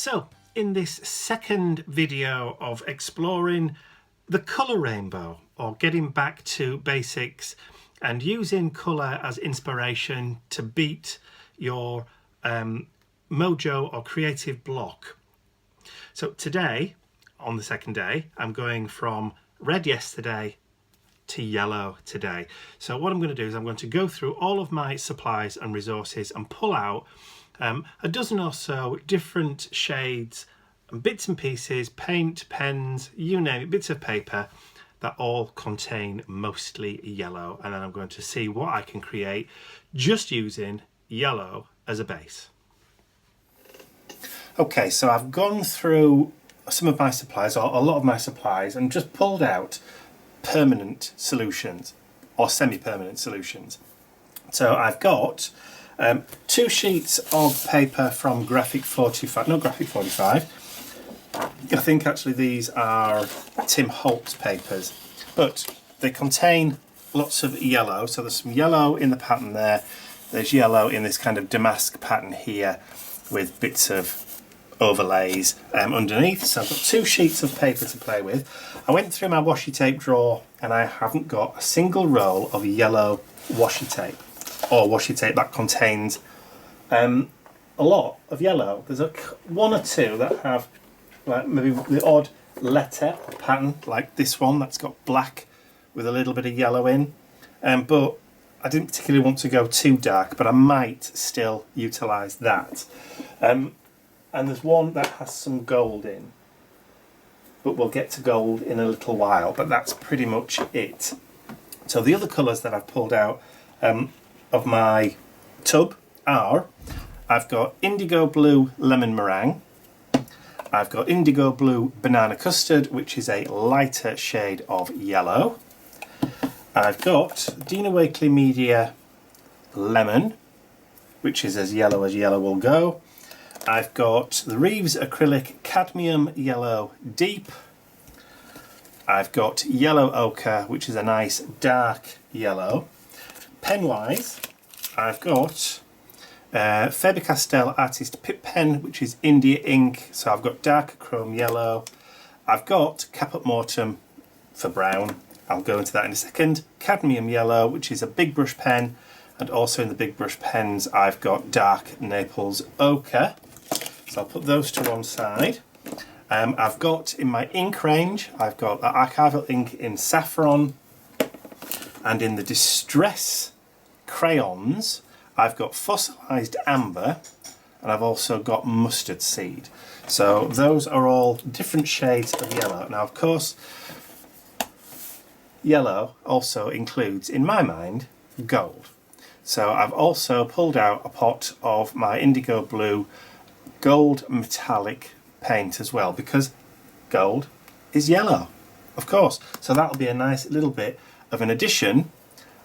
So in this second video of exploring the colour rainbow, or getting back to basics and using colour as inspiration to beat your mojo or creative block. So today, on the second day, I'm going from red yesterday to yellow today. So what I'm going to do is I'm going to go through all of my supplies and resources and pull out a dozen or so different shades and bits and pieces, paint, pens, you name it, bits of paper that all contain mostly yellow, and then I'm going to see what I can create just using yellow as a base. Okay, so I've gone through some of my supplies, or a lot of my supplies, and just pulled out permanent solutions or semi-permanent solutions. So I've got 2 sheets of paper from Graphic 45, not Graphic 45. I think actually these are Tim Holtz papers, but they contain lots of yellow. So there's some yellow in the pattern there. There's yellow in this kind of damask pattern here with bits of overlays underneath. So I've got 2 sheets of paper to play with. I went through my washi tape drawer and I haven't got a single roll of yellow washi tape, or washi tape that contains a lot of yellow. There's one or two that have like maybe the odd letter or pattern, like this one that's got black with a little bit of yellow in, but I didn't particularly want to go too dark, but I might still utilise that. And there's one that has some gold in, but we'll get to gold in a little while, but that's pretty much it. So the other colours that I've pulled out of my tub are, I've got indigo blue lemon meringue, I've got indigo blue banana custard, which is a lighter shade of yellow, I've got Dina Wakley Media lemon, which is as yellow will go, I've got the Reeves acrylic cadmium yellow deep, I've got yellow ochre, which is a nice dark yellow. Pen-wise, I've got Faber-Castell Artist Pip Pen, which is India ink, so I've got dark chrome yellow. I've got Caput Mortem for brown, I'll go into that in a second. Cadmium yellow, which is a big brush pen, and also in the big brush pens I've got dark Naples ochre. So I'll put those to one side. I've got in my ink range, I've got archival ink in saffron, and in the distress crayons I've got fossilised amber, and I've also got mustard seed. So those are all different shades of yellow. Now of course yellow also includes, in my mind, gold. So I've also pulled out a pot of my indigo blue gold metallic paint as well, because gold is yellow, of course. So that'll be a nice little bit of an addition,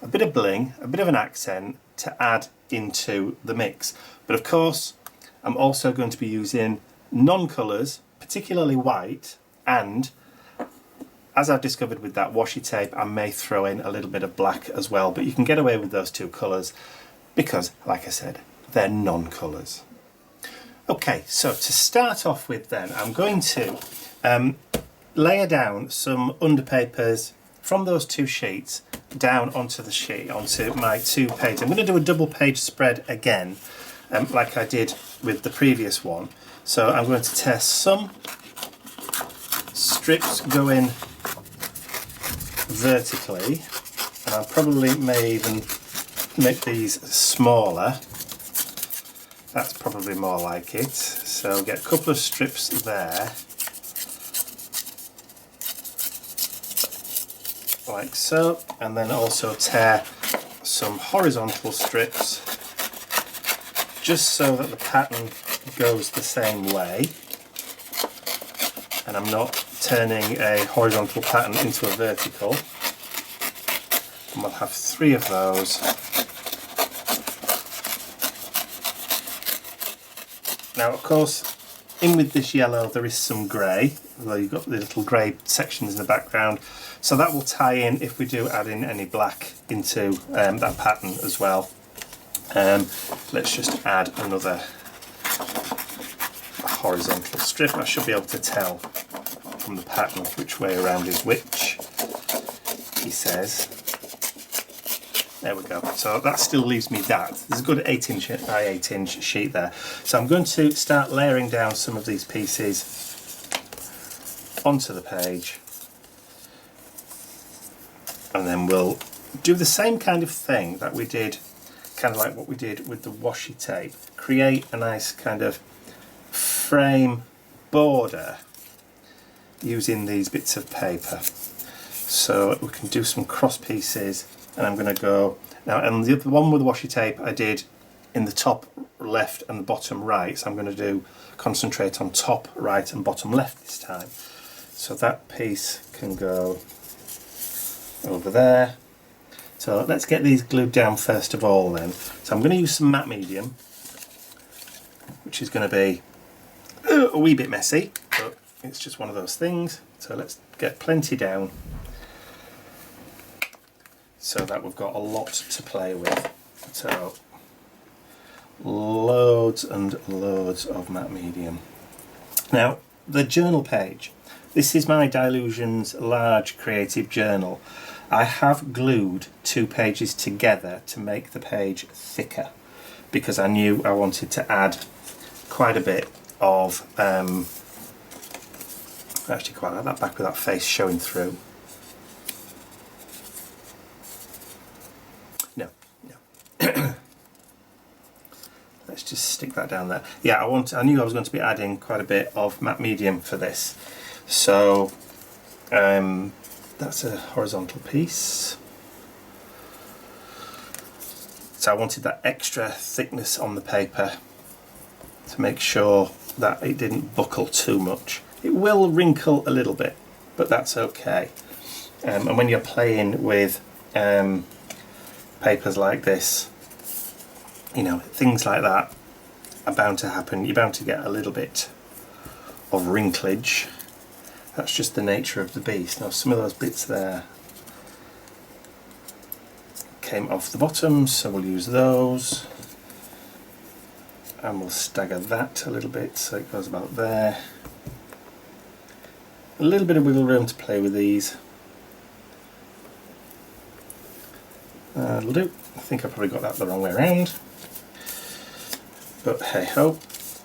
a bit of bling, a bit of an accent to add into the mix. But of course I'm also going to be using non-colours, particularly white, and as I've discovered with that washi tape, I may throw in a little bit of black as well, but you can get away with those 2 colours because, like I said, they're non-colours. Okay, so to start off with then, I'm going to layer down some underpapers from those 2 sheets down onto the sheet, onto my 2 pages. I'm going to do a double page spread again, like I did with the previous one. So I'm going to tear some strips going vertically, and I probably may even make these smaller. That's probably more like it. So I'll get a couple of strips there, like so, and then also tear some horizontal strips just so that the pattern goes the same way and I'm not turning a horizontal pattern into a vertical. And we'll have 3 of those. Now of course, in with this yellow there is some grey, although you've got the little grey sections in the background, so that will tie in if we do add in any black into that pattern as well. Let's just add another horizontal strip. I should be able to tell from the pattern which way around is which, he says. There we go. So that still leaves me that. There's a good 8" by 8" sheet there. So I'm going to start layering down some of these pieces onto the page, and then we'll do the same kind of thing that we did, kind of like what we did with the washi tape. Create a nice kind of frame border using these bits of paper. So we can do some cross pieces, and I'm going to go now, and the other one with the washi tape I did in the top left and the bottom right, so I'm going to concentrate on top right and bottom left this time. So that piece can go over there. So let's get these glued down first of all then. So I'm going to use some matte medium, which is going to be a wee bit messy, but it's just one of those things. So let's get plenty down so that we've got a lot to play with. So loads and loads of matte medium. Now the journal page. This is my Dilutions large creative journal. I have glued 2 pages together to make the page thicker because I knew I wanted to add quite a bit of, actually quite like that back with that face showing through. No. Let's just stick that down there. Yeah, I knew I was going to be adding quite a bit of matte medium for this. So that's a horizontal piece. So I wanted that extra thickness on the paper to make sure that it didn't buckle too much. It will wrinkle a little bit, but that's okay. And when you're playing with papers like this, you know, things like that are bound to happen. You're bound to get a little bit of wrinklage. That's just the nature of the beast. Now some of those bits there came off the bottom, so we'll use those. And we'll stagger that a little bit so it goes about there. A little bit of wiggle room to play with these. That'll do. I think I probably got that the wrong way around. But hey ho.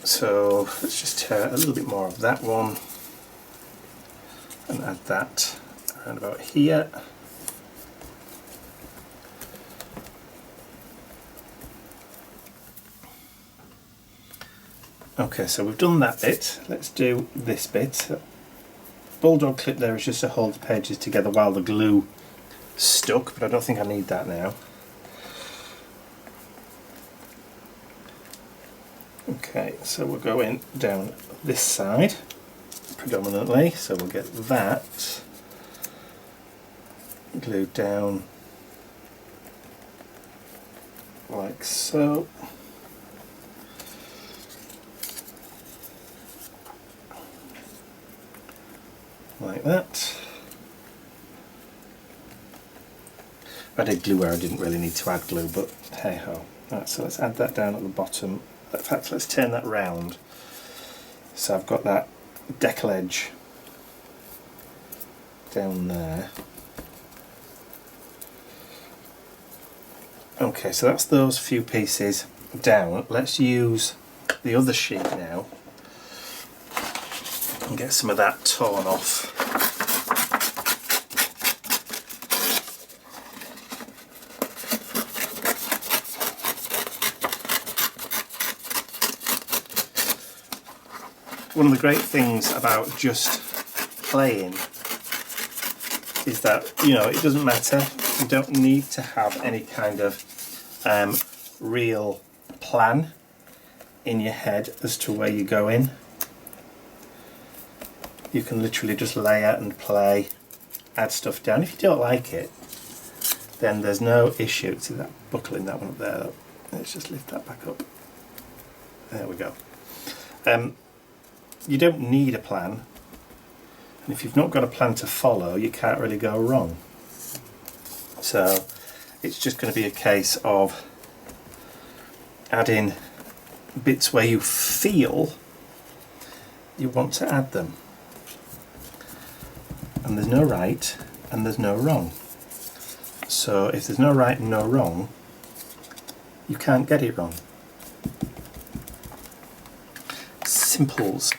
So let's just tear a little bit more of that one and add that around about here. Okay, so we've done that bit. Let's do this bit. Bulldog clip there is just to hold the pages together while the glue stuck, but I don't think I need that now. Okay, so we're going down this side predominantly, so we'll get that glued down like so. Like that. I did glue where I didn't really need to add glue, but hey ho. Right, so let's add that down at the bottom. In fact, let's turn that round. So I've got that decal edge down there. Okay, so that's those few pieces down. Let's use the other sheet now and get some of that torn off. One of the great things about just playing is that, you know, it doesn't matter. You don't need to have any kind of real plan in your head as to where you're going. You can literally just layer and play, add stuff down. If you don't like it, then there's no issue. See that buckle in that one up there? Let's just lift that back up. There we go. You don't need a plan, and if you've not got a plan to follow, you can't really go wrong. So it's just going to be a case of adding bits where you feel you want to add them. And there's no right and there's no wrong. So if there's no right and no wrong, you can't get it wrong. Simples,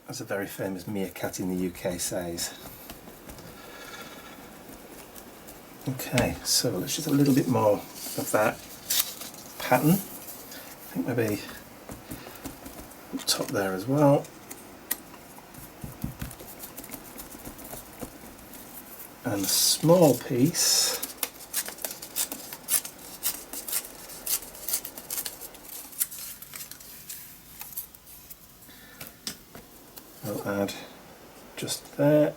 as a very famous meerkat in the UK says. Okay, so let's just a little bit more of that pattern. I think maybe up top there as well. And a small piece I'll add just there.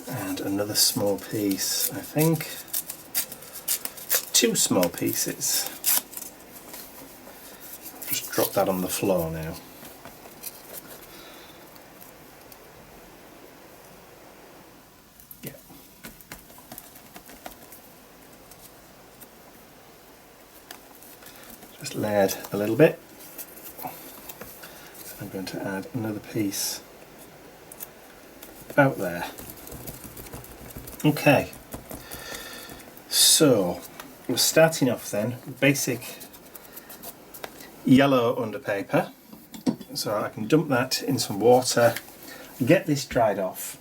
And another small piece, I think. 2 small pieces. Just drop that on the floor now. Yeah. Just layered a little bit. I'm going to add another piece about there. Okay, so we're starting off then with basic yellow underpaper. So I can dump that in some water, get this dried off.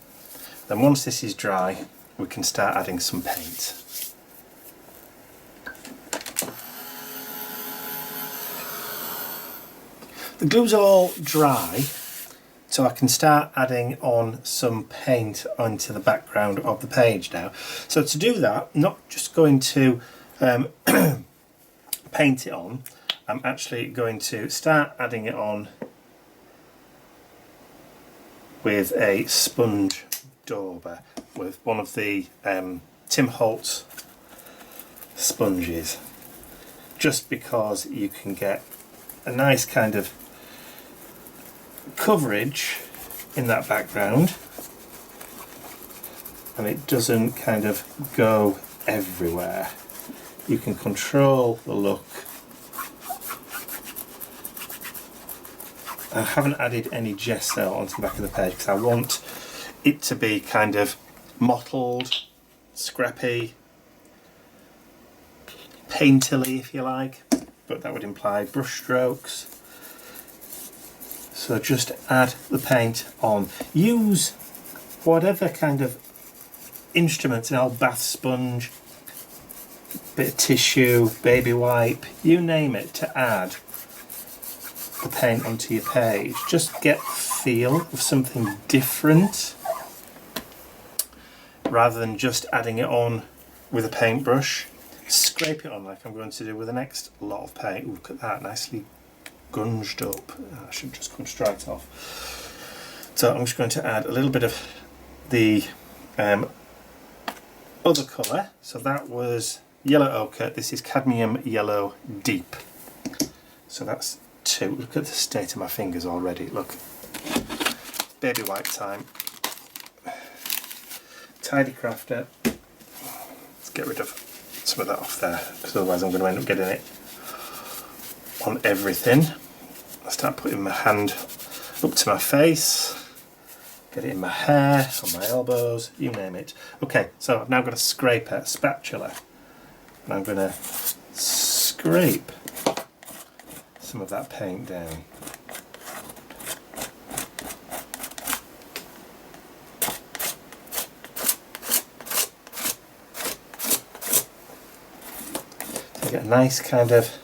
Then once this is dry, we can start adding some paint. The glue's all dry, so I can start adding on some paint onto the background of the page now. So to do that, I'm not just going to paint it on, I'm actually going to start adding it on with a sponge dauber, with one of the Tim Holtz sponges, just because you can get a nice kind of coverage in that background and it doesn't kind of go everywhere. You can control the look. I haven't added any gesso onto the back of the page because I want it to be kind of mottled, scrappy, painterly if you like, but that would imply brush strokes. So just add the paint on. Use whatever kind of instruments, an old bath sponge, bit of tissue, baby wipe, you name it, to add the paint onto your page. Just get the feel of something different rather than just adding it on with a paintbrush. Scrape it on like I'm going to do with the next lot of paint. Ooh, look at that, nicely gunged up. That should just come straight off. So I'm just going to add a little bit of the other colour. So that was yellow ochre, this is cadmium yellow deep. So that's 2. Look at the state of my fingers already, look. Baby wipe time. Tidy crafter. Let's get rid of some of that off there, because otherwise I'm going to end up getting it on everything. I start putting my hand up to my face, get it in my hair, on my elbows, you name it. Okay, so I've now got a scraper, a spatula, and I'm going to scrape some of that paint down. So get a nice kind of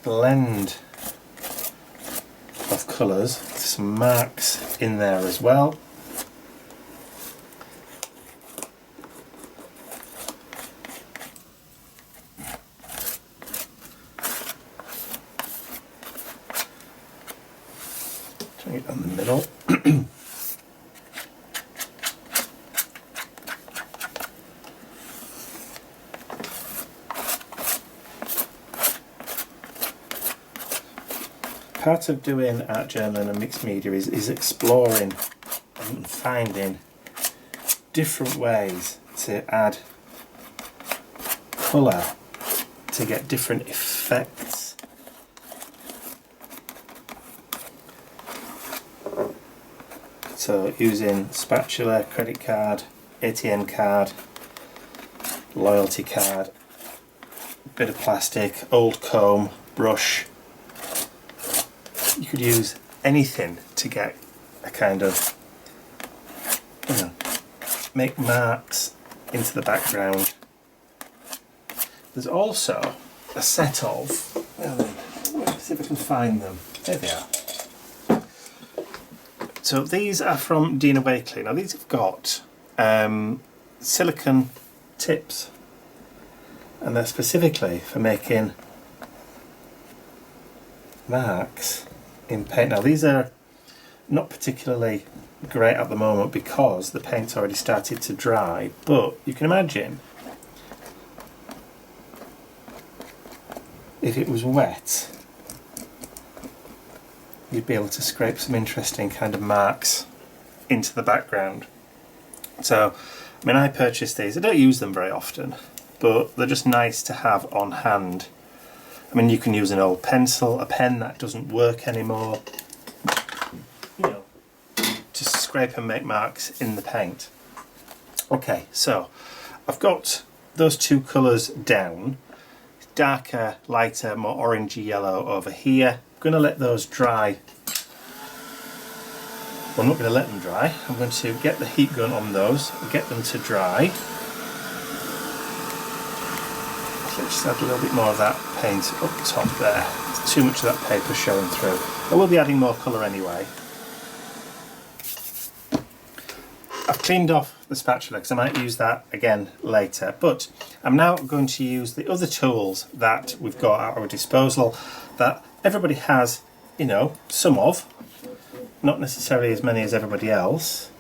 blend of colours, some marks in there as well. Trying it on the middle. Part of doing art journaling and mixed media is exploring and finding different ways to add colour to get different effects. So using spatula, credit card, ATM card, loyalty card, bit of plastic, old comb, brush. You could use anything to get a kind of, you know, make marks into the background. There's also a set of, let's see if I can find them. There they are. So these are from Dina Wakley. Now these have got silicone tips, and they're specifically for making marks in paint. Now these are not particularly great at the moment because the paint's already started to dry, but you can imagine if it was wet, you'd be able to scrape some interesting kind of marks into the background. So, I mean, I purchased these. I don't use them very often, but they're just nice to have on hand. I mean, you can use an old pencil, a pen that doesn't work anymore, you know, just scrape and make marks in the paint. Okay, so I've got those two colours down. Darker, lighter, more orangey yellow over here. I'm going to let those dry. Well, I'm not going to let them dry. I'm going to get the heat gun on those and get them to dry. So let's just add a little bit more of that paint up top there. There's too much of that paper showing through. I will be adding more colour anyway. I've cleaned off the spatula because I might use that again later, but I'm now going to use the other tools that we've got at our disposal that everybody has, you know, some of, not necessarily as many as everybody else,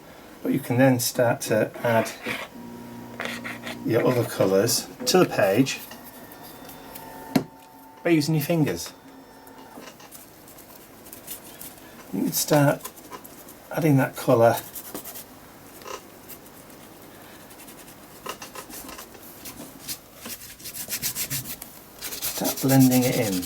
but you can then start to add your other colours to the page by using your fingers. You can start adding that colour blending it in.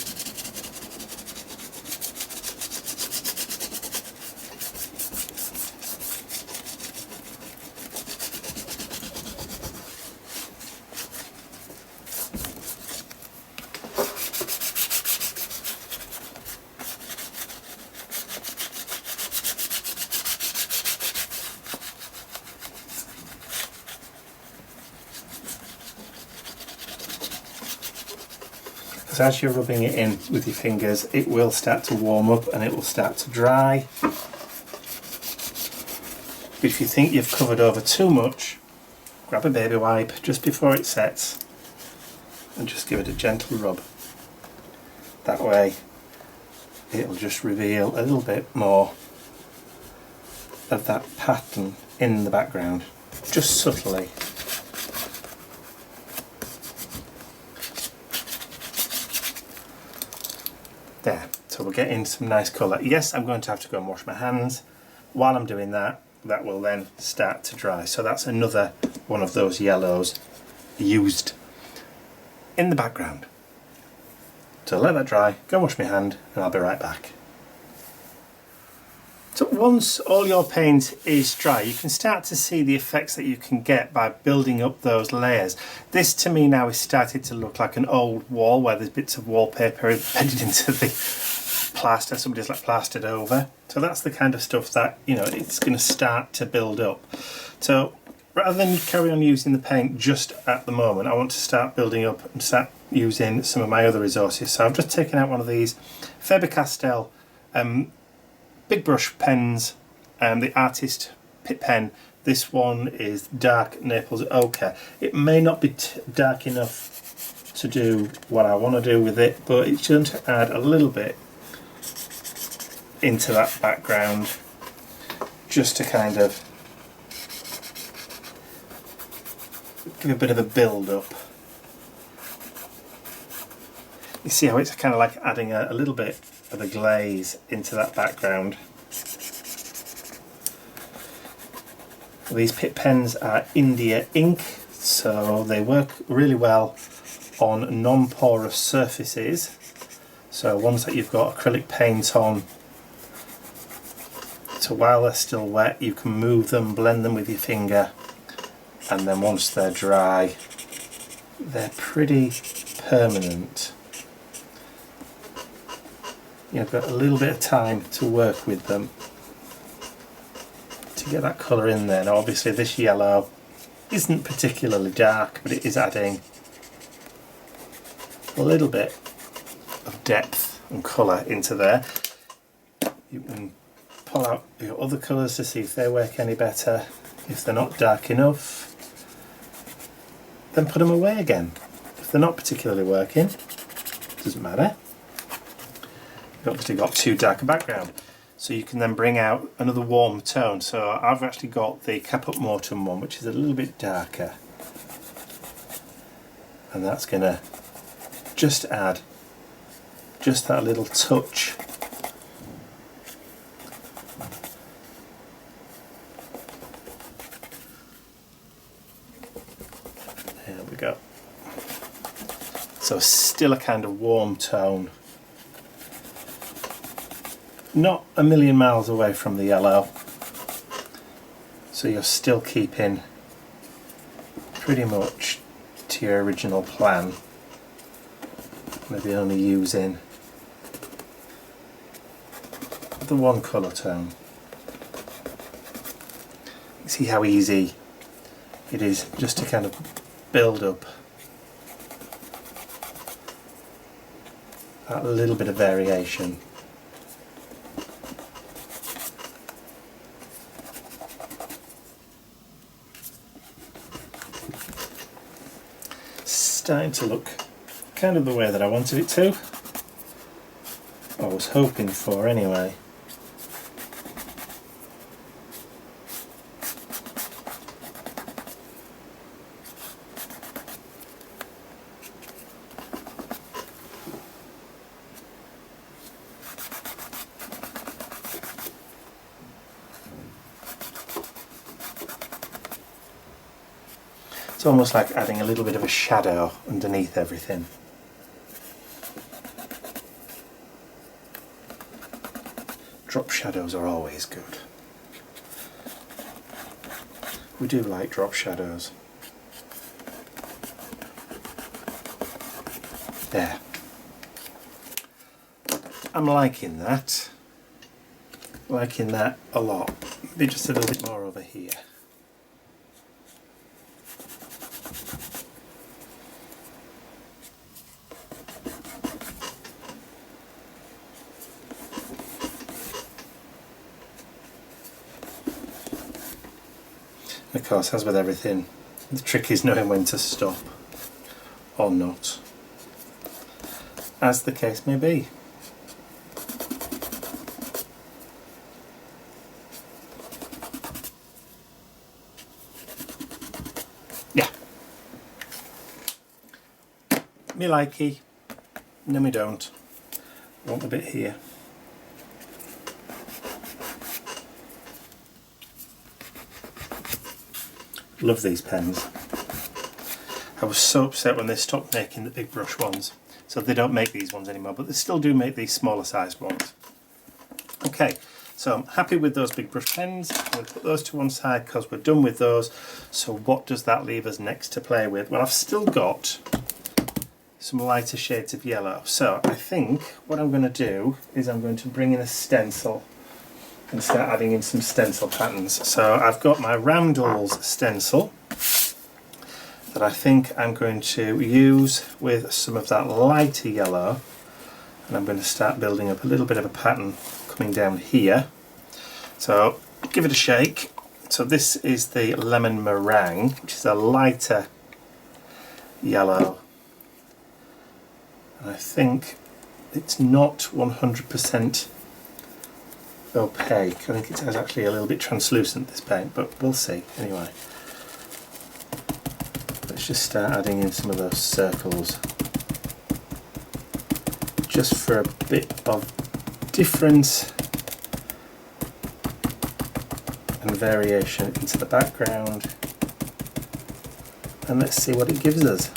As you're rubbing it in with your fingers, it will start to warm up and it will start to dry. But if you think you've covered over too much, grab a baby wipe just before it sets and just give it a gentle rub. That way it'll just reveal a little bit more of that pattern in the background, just subtly. There, so we're getting some nice colour. Yes, I'm going to have to go and wash my hands. While I'm doing that, that will then start to dry. So that's another one of those yellows used in the background. So let that dry, go and wash my hand, and I'll be right back. So once all your paint is dry, you can start to see the effects that you can get by building up those layers. This to me now is starting to look like an old wall where there's bits of wallpaper embedded into the plaster, somebody's like plastered over. So that's the kind of stuff that, you know, it's going to start to build up. So rather than carry on using the paint just at the moment, I want to start building up and start using some of my other resources. So I've just taken out one of these Faber-Castell big brush pens, the Artist Pit Pen. This one is dark Naples ochre. It may not be dark enough to do what I want to do with it, but it's going to add a little bit into that background just to kind of give a bit of a build up. You see how it's kind of like adding a little bit of a glaze into that background. These Pit pens are India ink, so they work really well on non-porous surfaces, so ones that you've got acrylic paint on, so while they're still wet you can move them, blend them with your finger, and then once they're dry they're pretty permanent. You've got a little bit of time to work with them to get that colour in there. Now obviously this yellow isn't particularly dark, but it is adding a little bit of depth and colour into there. You can pull out your other colours to see if they work any better. If they're not dark enough, then put them away again. If they're not particularly working, doesn't matter. You've obviously got too dark a background, so you can then bring out another warm tone. So I've actually got the Caput Mortuum one, which is a little bit darker, and that's going to just add just that little touch. There we go. So still a kind of warm tone. Not a million miles away from the yellow. So you're still keeping pretty much to your original plan. Maybe only using the one colour tone. See how easy it is just to kind of build up that little bit of variation. Starting to look kind of the way that I wanted it to. I was hoping for anyway. It's almost like adding a little bit of a shadow underneath everything. Drop shadows are always good. We do like drop shadows. There. I'm liking that. Liking that a lot. Maybe just a little bit more over here. Of course, as with everything, the trick is knowing when to stop or not, as the case may be. Yeah. Me likey, no me don't. Want a bit here. Love these pens. I was so upset when they stopped making the big brush ones. So they don't make these ones anymore, but they still do make these smaller sized ones. Okay, so I'm happy with those big brush pens. I'm going to put those to one side because we're done with those. So what does that leave us next to play with? Well, I've still got some lighter shades of yellow. So I think what I'm going to do is I'm going to bring in a stencil and start adding in some stencil patterns. So I've got my Roundels stencil that I think I'm going to use with some of that lighter yellow, and I'm going to start building up a little bit of a pattern coming down here. So give it a shake. So this is the Lemon Meringue, which is a lighter yellow, and I think it's not 100% opaque. I think it's actually a little bit translucent, this paint, but we'll see. Anyway, let's just start adding in some of those circles just for a bit of difference and variation into the background, and let's see what it gives us.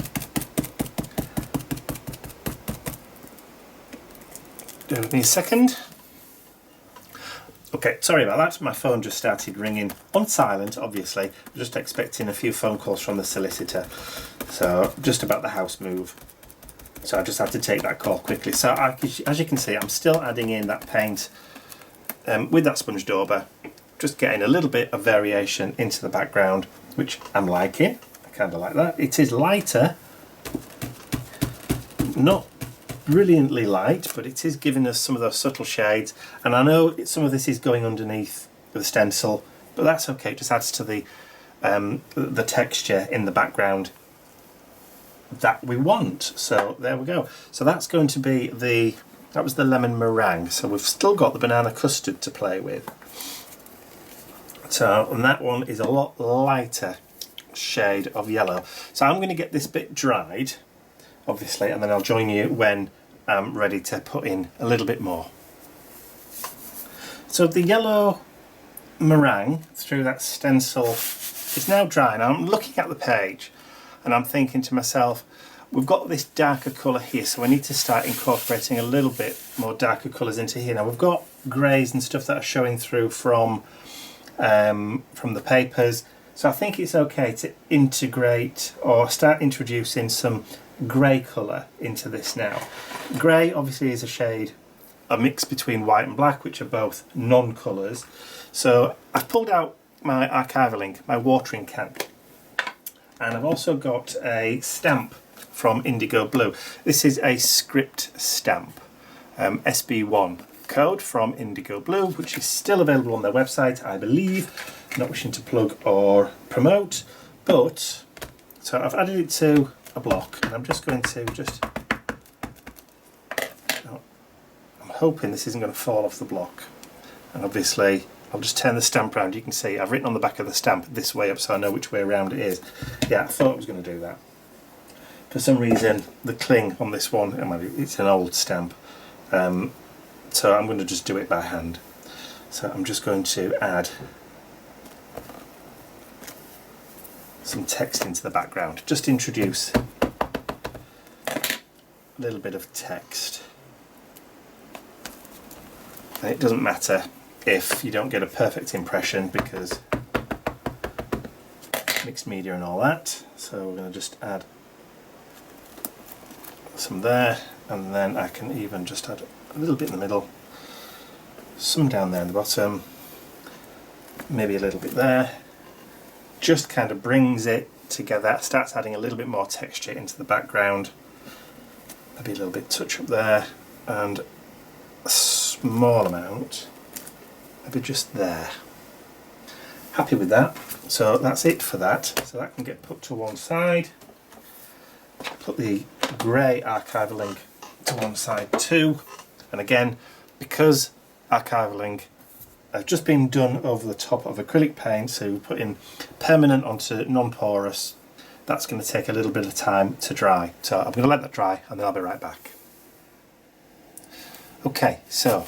Bear with me a second. Okay, sorry about that. My phone just started ringing on silent, obviously. I'm just expecting a few phone calls from the solicitor. So, just about the house move. So I just had to take that call quickly. So as you can see, I'm still adding in that paint with that sponge dauber. Just getting a little bit of variation into the background, which I'm liking. I kind of like that. It is lighter. Not brilliantly light, but it is giving us some of those subtle shades, and I know some of this is going underneath with the stencil, but that's okay. It just adds to the texture in the background that we want. So there we go. So that's going to be that was the lemon meringue. So we've still got the banana custard to play with. So, and that one is a lot lighter shade of yellow. So I'm going to get this bit dried, obviously, and then I'll join you when I'm ready to put in a little bit more. So the yellow meringue through that stencil is now dry. Now I'm looking at the page and I'm thinking to myself, we've got this darker colour here, so we need to start incorporating a little bit more darker colours into here. Now we've got greys and stuff that are showing through from the papers, so I think it's okay to integrate or start introducing some grey colour into this now. Grey obviously is a mix between white and black, which are both non-colours. So I've pulled out my archival ink, my watering can, and I've also got a stamp from Indigo Blue. This is a script stamp, SB1 code from Indigo Blue, which is still available on their website, I believe. Not wishing to plug or promote, but so I've added it to a block, and I'm just going to I'm hoping this isn't going to fall off the block, and obviously I'll just turn the stamp around. You can see I've written on the back of the stamp this way up, so I know which way around it is. Yeah, I thought I was going to do that. For some reason the cling on this one, it's an old stamp, so I'm going to just do it by hand. So I'm just going to add some text into the background. Just introduce a little bit of text. And it doesn't matter if you don't get a perfect impression, because mixed media and all that. So we're going to just add some there, and then I can even just add a little bit in the middle, some down there in the bottom, maybe a little bit there. Just kind of brings it together, starts adding a little bit more texture into the background, maybe a little bit touch up there, and a small amount, maybe just there. Happy with that. So that's it for that. So that can get put to one side. Put the grey archival ink to one side too, and again, because archival ink has just been done over the top of acrylic paint, so we put in permanent onto non-porous, that's going to take a little bit of time to dry, so I'm going to let that dry and then I'll be right back. Okay, so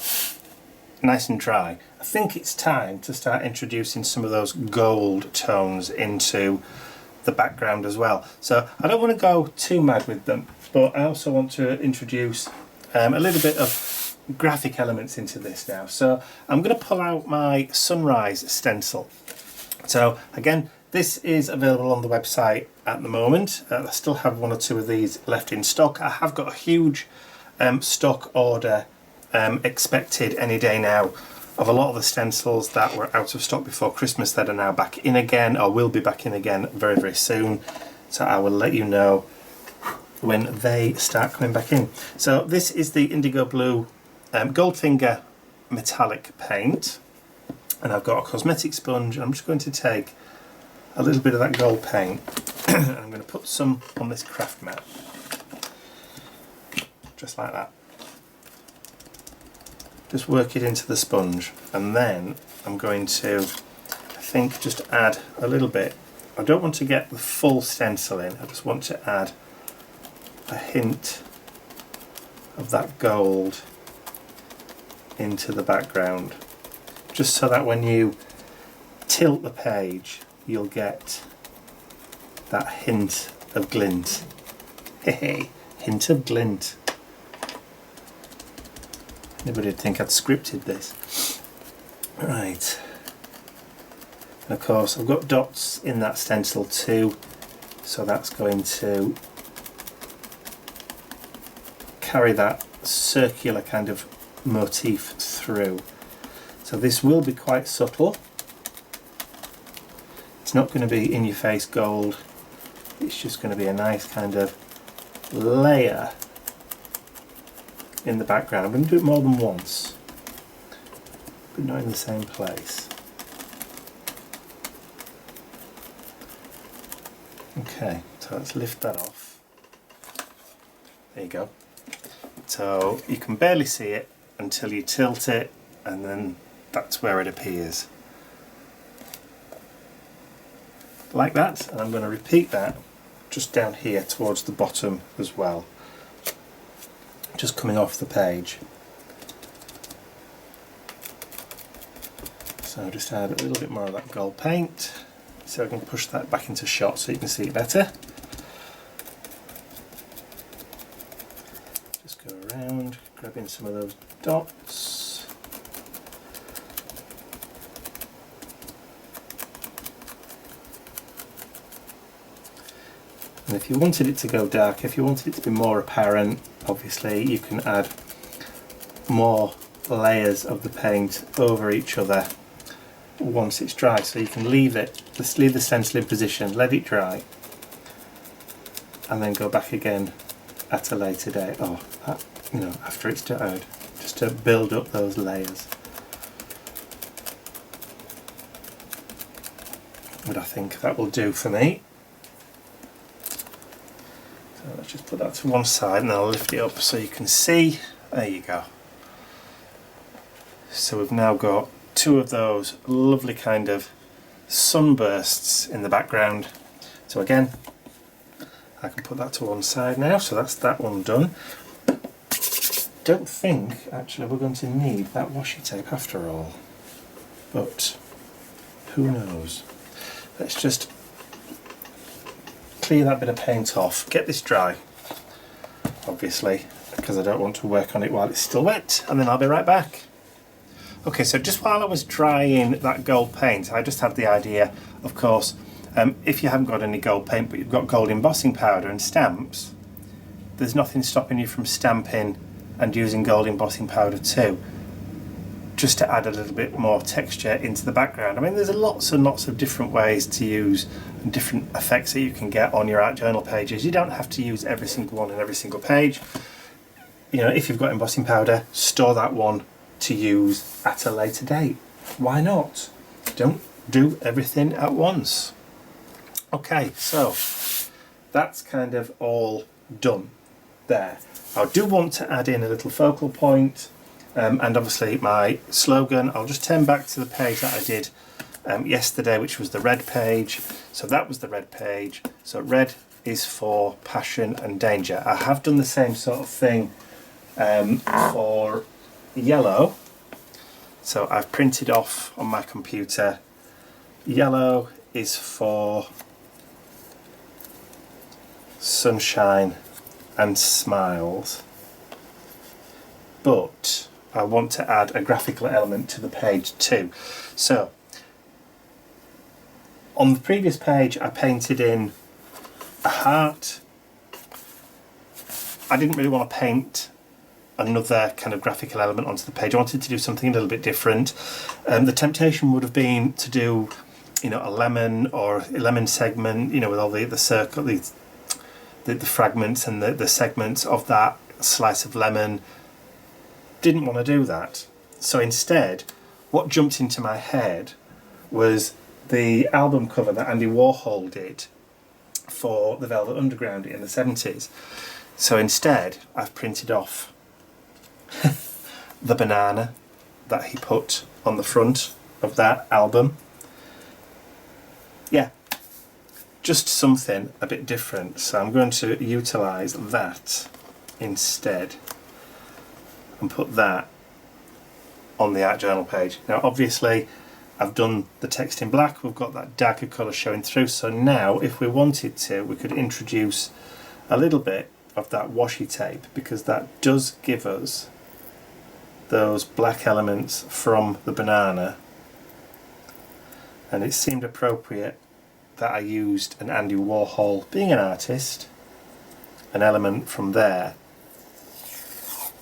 nice and dry. I think it's time to start introducing some of those gold tones into the background as well. So I don't want to go too mad with them, but I also want to introduce a little bit of graphic elements into this now. So I'm going to pull out my sunrise stencil. So again, this is available on the website at the moment. I still have one or two of these left in stock. I have got a huge stock order expected any day now of a lot of the stencils that were out of stock before Christmas that are now back in again, or will be back in again very, very soon. So I will let you know when they start coming back in. So this is the Indigo Blue Goldfinger metallic paint, and I've got a cosmetic sponge. I'm just going to take a little bit of that gold paint and I'm going to put some on this craft mat, just like that. Just work it into the sponge, and then I'm going to, I think, just add a little bit. I don't want to get the full stencil in, I just want to add a hint of that gold into the background, just so that when you tilt the page you'll get that hint of glint. Hey, hint of glint. Anybody would think I'd scripted this. Right. And of course I've got dots in that stencil too, so that's going to carry that circular kind of motif through. So this will be quite subtle. It's not going to be in your face gold, it's just going to be a nice kind of layer in the background. I'm going to do it more than once, but not in the same place. Okay, so let's lift that off. There you go. So you can barely see it until you tilt it, and then that's where it appears. Like that, and I'm going to repeat that just down here towards the bottom as well. Just coming off the page. So just add a little bit more of that gold paint, so I can push that back into shot so you can see it better. Just go around, grabbing some of those dots. And if you wanted it to go dark, if you wanted it to be more apparent, obviously you can add more layers of the paint over each other once it's dry. So you can leave it, just leave the stencil in position, let it dry, and then go back again at a later date, or you know, after it's dried, just to build up those layers. But I think that will do for me. So let's just put that to one side and then I'll lift it up so you can see. There you go. So we've now got two of those lovely kind of sunbursts in the background. So again, I can put that to one side now, so that's that one done. Don't think actually we're going to need that washi tape after all, but who knows. Let's just clear that bit of paint off, get this dry, obviously, because I don't want to work on it while it's still wet, and then I'll be right back. Okay, so just while I was drying that gold paint, I just had the idea, of course, if you haven't got any gold paint but you've got gold embossing powder and stamps, there's nothing stopping you from stamping and using gold embossing powder too, just to add a little bit more texture into the background. I mean, there's lots and lots of different ways to use and different effects that you can get on your art journal pages. You don't have to use every single one in every single page. You know, if you've got embossing powder, store that one to use at a later date. Why not? Don't do everything at once. Okay, so that's kind of all done there. I do want to add in a little focal point, and obviously my slogan. I'll just turn back to the page that I did yesterday, which was the red page. So that was the red page. So red is for passion and danger. I have done the same sort of thing for yellow. So I've printed off on my computer, yellow is for sunshine and smiles, but I want to add a graphical element to the page too. So on the previous page I painted in a heart. I didn't really want to paint another kind of graphical element onto the page. I wanted to do something a little bit different. The temptation would have been to do, you know, a lemon or a lemon segment, you know, with all the circle, the fragments and the segments of that slice of lemon. Didn't want to do that. So instead, what jumped into my head was the album cover that Andy Warhol did for the Velvet Underground in the 70s. So instead, I've printed off the banana that he put on the front of that album. Yeah, just something a bit different. So I'm going to utilise that instead and put that on the art journal page. Now obviously I've done the text in black, we've got that darker colour showing through, so now if we wanted to we could introduce a little bit of that washi tape, because that does give us those black elements from the banana, and it seemed appropriate that I used an Andy Warhol, being an artist, an element from there.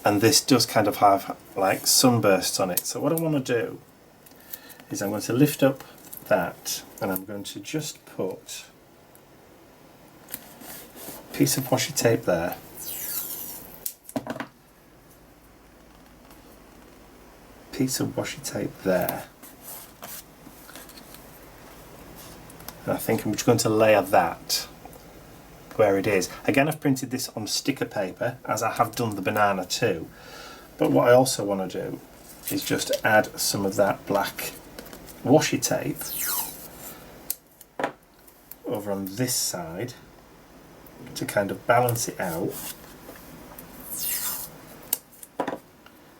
And this does kind of have like sunbursts on it. So what I want to do is I'm going to lift up that, and I'm going to just put a piece of washi tape there. Piece of washi tape there. And I think I'm just going to layer that where it is. Again, I've printed this on sticker paper, as I have done the banana too. But what I also want to do is just add some of that black washi tape over on this side to kind of balance it out.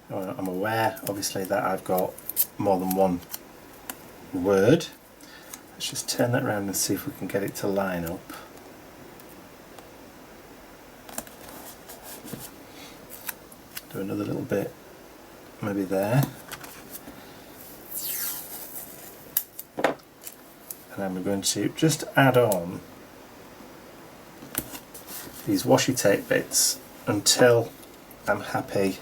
I'm aware, obviously, that I've got more than one word. Let's just turn that around and see if we can get it to line up. Do another little bit, maybe there. And then we're going to just add on these washi tape bits until I'm happy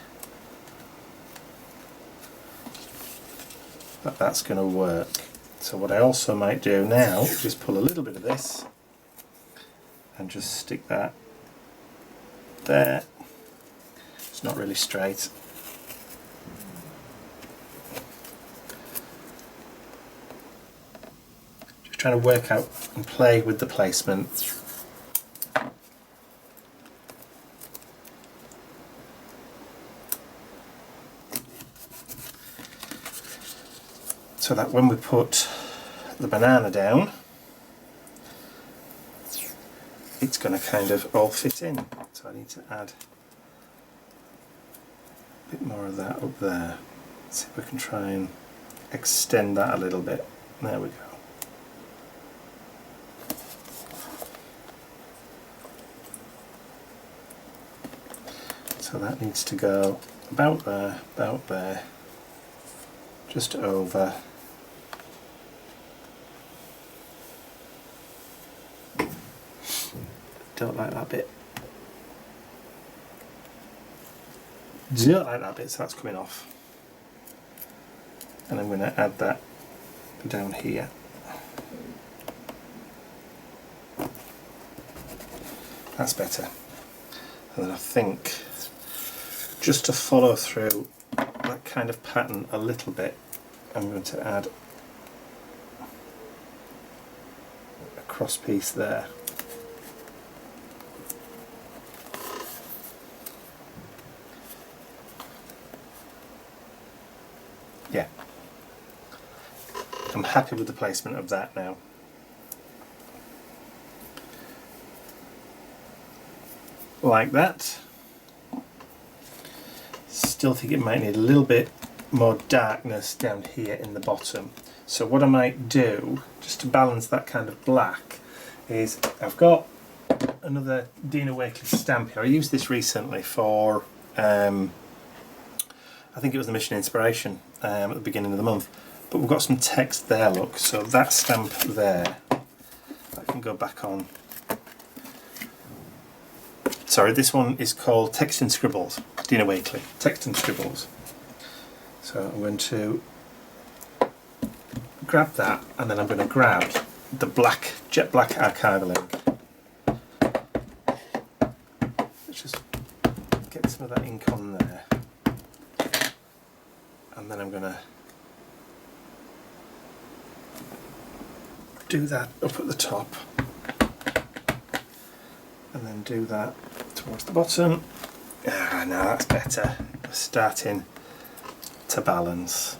that that's going to work. So what I also might do now is just pull a little bit of this and just stick that there. It's not really straight. Just trying to work out and play with the placement. So that when we put the banana down, it's going to kind of all fit in. So I need to add a bit more of that up there. Let's see if we can try and extend that a little bit. There we go. So that needs to go about there, just over. Don't like that bit. Don't like that bit, so that's coming off. And I'm going to add that down here. That's better. And then I think, just to follow through that kind of pattern a little bit, I'm going to add a cross piece there. Yeah, I'm happy with the placement of that now. Like that. Still think it might need a little bit more darkness down here in the bottom. So what I might do, just to balance that kind of black, is I've got another Dina Wakley stamp here. I used this recently for, I think it was the Mission Inspiration at the beginning of the month. But we've got some text there, look. So that stamp there, I can go back on. Sorry, this one is called Text and Scribbles, Dina Wakley, Text and Scribbles. So I'm going to grab that, and then I'm going to grab the black, jet black archival ink. Let's just get some of that ink on there. And then I'm going to do that up at the top. And then do that towards the bottom. Ah, now that's better. We're starting to balance.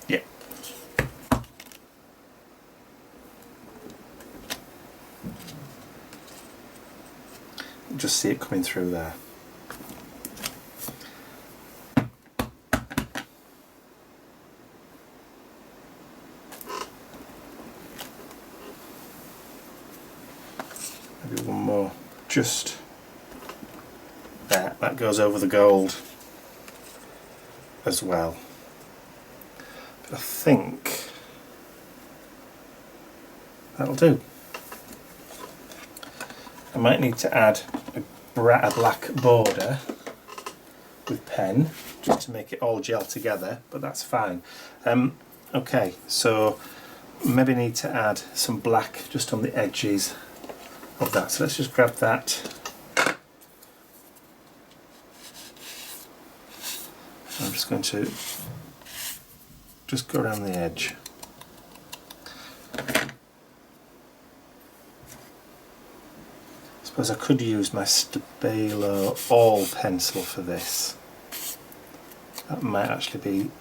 Yeah. Just see it coming through there. just there. That goes over the gold as well. But I think that'll do. I might need to add a black border with pen just to make it all gel together, but that's fine. Okay, so maybe need to add some black just on the edges of that. So let's just grab that. I'm just going to just go around the edge. I suppose I could use my Stabilo All pencil for this. That might actually be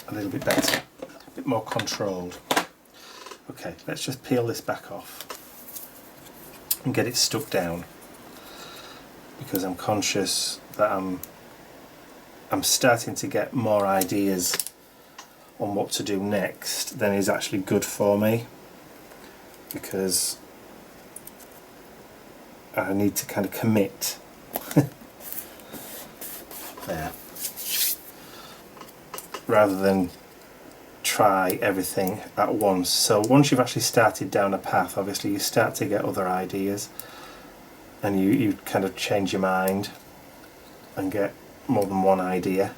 a little bit better, a bit more controlled. Okay, let's just peel this back off and get it stuck down, because I'm conscious that I'm starting to get more ideas on what to do next than is actually good for me, because I need to kind of commit. There. Rather than try everything at once. So once you've actually started down a path, obviously you start to get other ideas, and you kind of change your mind and get more than one idea.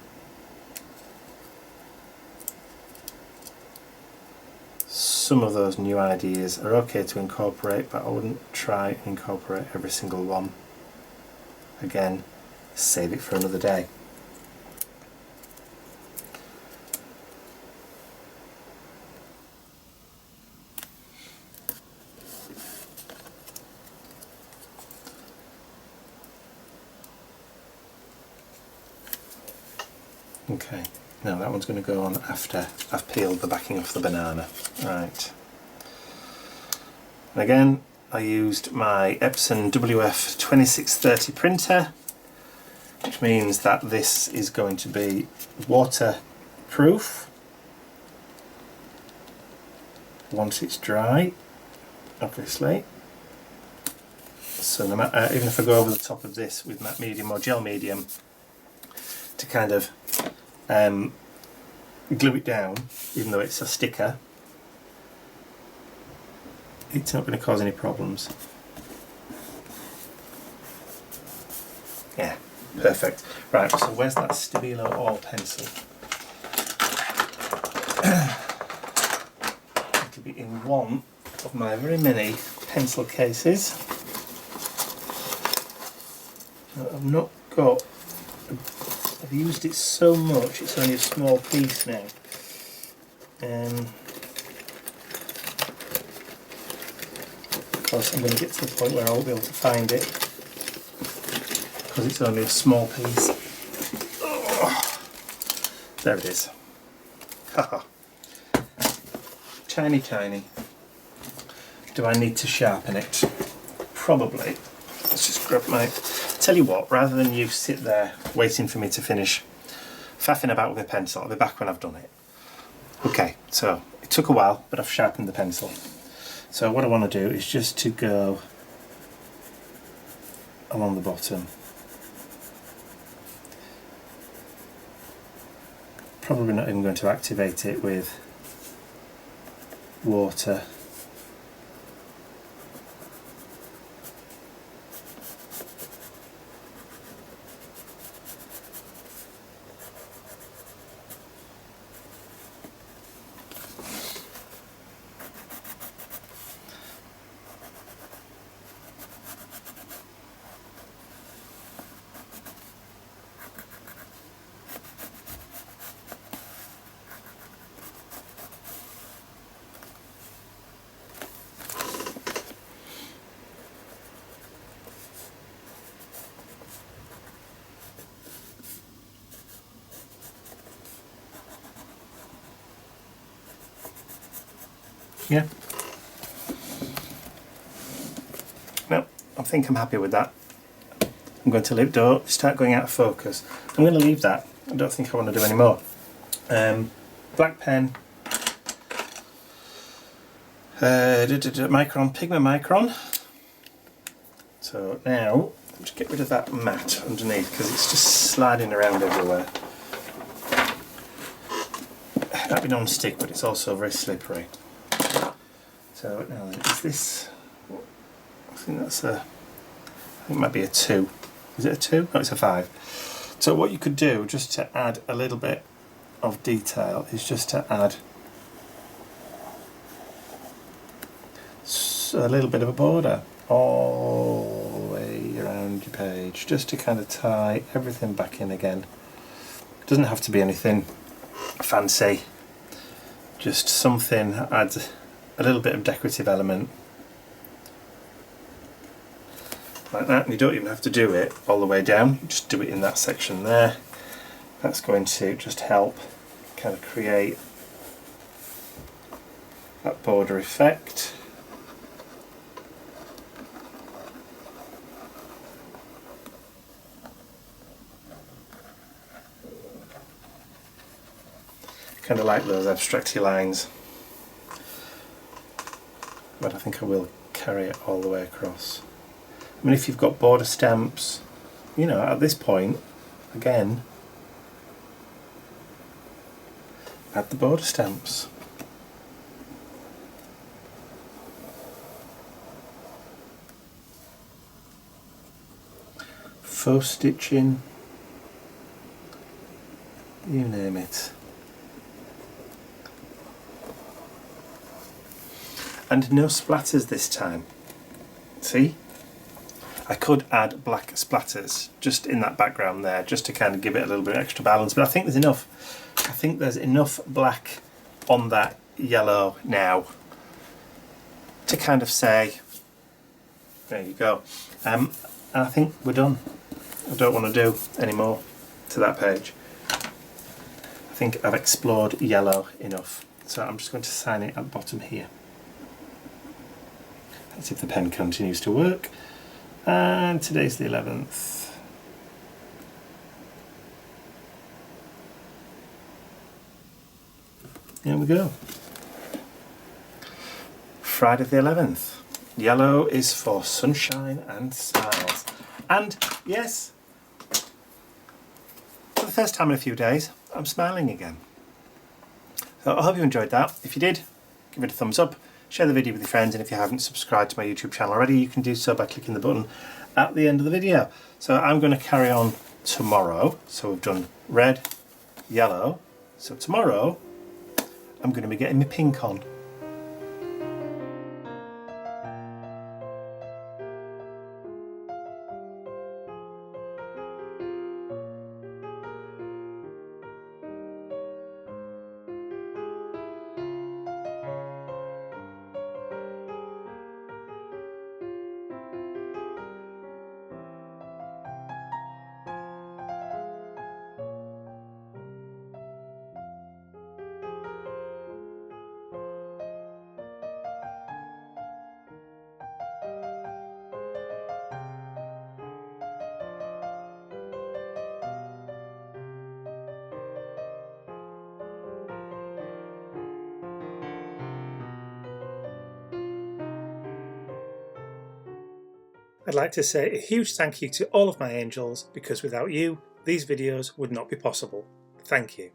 Some of those new ideas are okay to incorporate, but I wouldn't try and incorporate every single one. Again, save it for another day. Okay, now that one's going to go on after I've peeled the backing off the banana. Right. And again, I used my Epson WF2630 printer, which means that this is going to be waterproof once it's dry, obviously. So no matter, even if I go over the top of this with matte medium or gel medium to kind of glue it down, even though it's a sticker, it's not going to cause any problems. Yeah, perfect. Right, so where's that Stabilo All pencil? It'll be in one of my very many pencil cases. I've not got, I've used it so much, it's only a small piece now. Of course, I'm going to get to the point where I won't be able to find it, because it's only a small piece. Oh, there it is. Haha. Tiny, tiny. Do I need to sharpen it? Probably. Let's just grab my... Tell you what, rather than you sit there waiting for me to finish faffing about with a pencil, I'll be back when I've done it. Okay, so it took a while, but I've sharpened the pencil. So what I want to do is just to go along the bottom. Probably not even going to activate it with water. Yeah. No, I think I'm happy with that. I'm going to leave, don't start going out of focus. I'm going to leave that. I don't think I want to do any more. Black pen, Micron, Pigma Micron. So now, just get rid of that mat underneath because it's just sliding around everywhere. It might be non-stick, but it's also very slippery. So now then, is this, I think that's a, I think it might be a 2. Is it a 2? No, it's a 5. So what you could do, just to add a little bit of detail, is just to add a little bit of a border all the way around your page, just to kind of tie everything back in again. It doesn't have to be anything fancy, just something that adds a little bit of decorative element like that. And you don't even have to do it all the way down, just do it in that section there. That's going to just help kind of create that border effect. Kind of like those abstracty lines, but I think I will carry it all the way across. I mean, if you've got border stamps, you know, at this point, again, add the border stamps. Faux stitching, you name it. And no splatters this time. See? I could add black splatters just in that background there, just to kind of give it a little bit of extra balance, but I think there's enough. I think there's enough black on that yellow now to kind of say, there you go. And I think we're done. I don't want to do any more to that page. I think I've explored yellow enough. So I'm just going to sign it at the bottom here. Let's see if the pen continues to work. And today's the 11th. There we go. Friday the 11th. Yellow is for sunshine and smiles. And yes, for the first time in a few days, I'm smiling again. So I hope you enjoyed that. If you did, give it a thumbs up. Share the video with your friends, and if you haven't subscribed to my YouTube channel already, you can do so by clicking the button at the end of the video. So I'm going to carry on tomorrow. So we've done red, yellow. So tomorrow I'm going to be getting my pink on. I'd like to say a huge thank you to all of my angels, because without you, these videos would not be possible. Thank you.